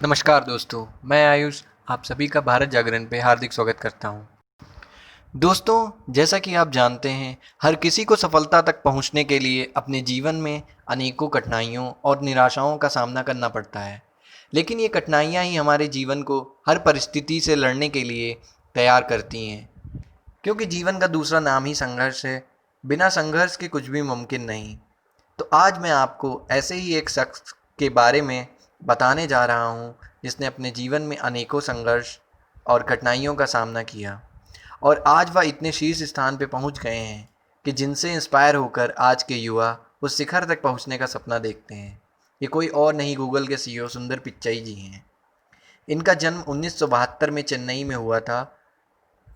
नमस्कार दोस्तों, मैं आयुष आप सभी का भारत जागरण पे हार्दिक स्वागत करता हूँ। दोस्तों, जैसा कि आप जानते हैं, हर किसी को सफलता तक पहुँचने के लिए अपने जीवन में अनेकों कठिनाइयों और निराशाओं का सामना करना पड़ता है। लेकिन ये कठिनाइयाँ ही हमारे जीवन को हर परिस्थिति से लड़ने के लिए तैयार करती हैं, क्योंकि जीवन का दूसरा नाम ही संघर्ष है। बिना संघर्ष के कुछ भी मुमकिन नहीं। तो आज मैं आपको ऐसे ही एक शख्स के बारे में बताने जा रहा हूँ, जिसने अपने जीवन में अनेकों संघर्ष और कठिनाइयों का सामना किया और आज वह इतने शीर्ष स्थान पर पहुँच गए हैं कि जिनसे इंस्पायर होकर आज के युवा उस शिखर तक पहुँचने का सपना देखते हैं। ये कोई और नहीं, गूगल के सीईओ सुंदर पिचाई जी हैं। इनका जन्म 1972 में चेन्नई में हुआ था।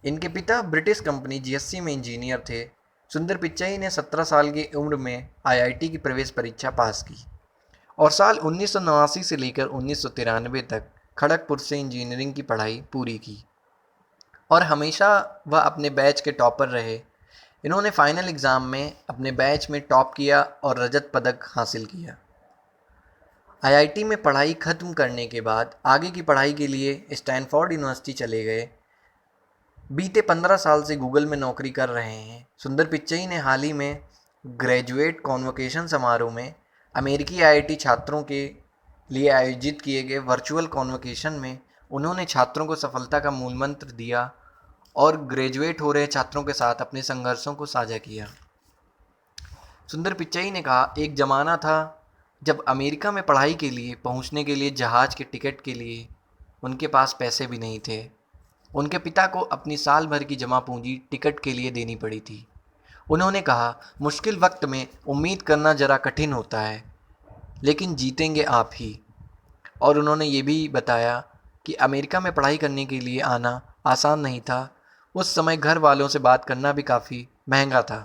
इनके पिता ब्रिटिश कंपनी जीएससी में इंजीनियर थे। सुंदर पिच्चई ने 17 साल की उम्र में आईआईटी की प्रवेश परीक्षा पास की और साल 1989 से लेकर 1993 तक खड़गपुर से इंजीनियरिंग की पढ़ाई पूरी की और हमेशा वह अपने बैच के टॉपर रहे। इन्होंने फाइनल एग्ज़ाम में अपने बैच में टॉप किया और रजत पदक हासिल किया। आईआईटी में पढ़ाई ख़त्म करने के बाद आगे की पढ़ाई के लिए स्टैनफोर्ड यूनिवर्सिटी चले गए। बीते 15 साल से गूगल में नौकरी कर रहे हैं। सुंदर पिच्चई ने हाल ही में ग्रेजुएट कॉन्वोकेशन समारोह में अमेरिकी आईआईटी छात्रों के लिए आयोजित किए गए वर्चुअल कॉन्वोकेशन में उन्होंने छात्रों को सफलता का मूल मंत्र दिया और ग्रेजुएट हो रहे छात्रों के साथ अपने संघर्षों को साझा किया। सुंदर पिच्चई ने कहा, एक ज़माना था जब अमेरिका में पढ़ाई के लिए पहुंचने के लिए जहाज़ के टिकट के लिए उनके पास पैसे भी नहीं थे। उनके पिता को अपनी साल भर की जमा पूंजी टिकट के लिए देनी पड़ी थी। उन्होंने कहा, मुश्किल वक्त में उम्मीद करना ज़रा कठिन होता है, लेकिन जीतेंगे आप ही। और उन्होंने ये भी बताया कि अमेरिका में पढ़ाई करने के लिए आना आसान नहीं था। उस समय घर वालों से बात करना भी काफ़ी महंगा था।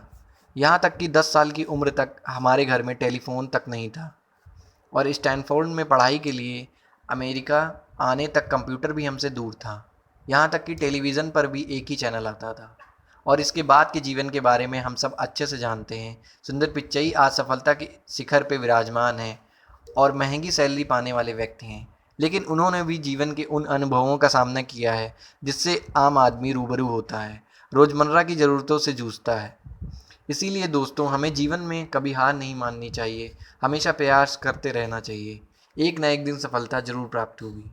यहाँ तक कि 10 साल की उम्र तक हमारे घर में टेलीफोन तक नहीं था और स्टैनफोर्ड में पढ़ाई के लिए अमेरिका आने तक कंप्यूटर भी हमसे दूर था। यहाँ तक कि टेलीविज़न पर भी एक ही चैनल आता था और इसके बाद के जीवन के बारे में हम सब अच्छे से जानते हैं। सुंदर पिच्चई आज सफलता के शिखर पर विराजमान हैं और महंगी सैलरी पाने वाले व्यक्ति हैं, लेकिन उन्होंने भी जीवन के उन अनुभवों का सामना किया है जिससे आम आदमी रूबरू होता है, रोज़मर्रा की ज़रूरतों से जूझता है। इसीलिए दोस्तों, हमें जीवन में कभी हार नहीं माननी चाहिए, हमेशा प्रयास करते रहना चाहिए। एक न एक दिन सफलता ज़रूर प्राप्त होगी।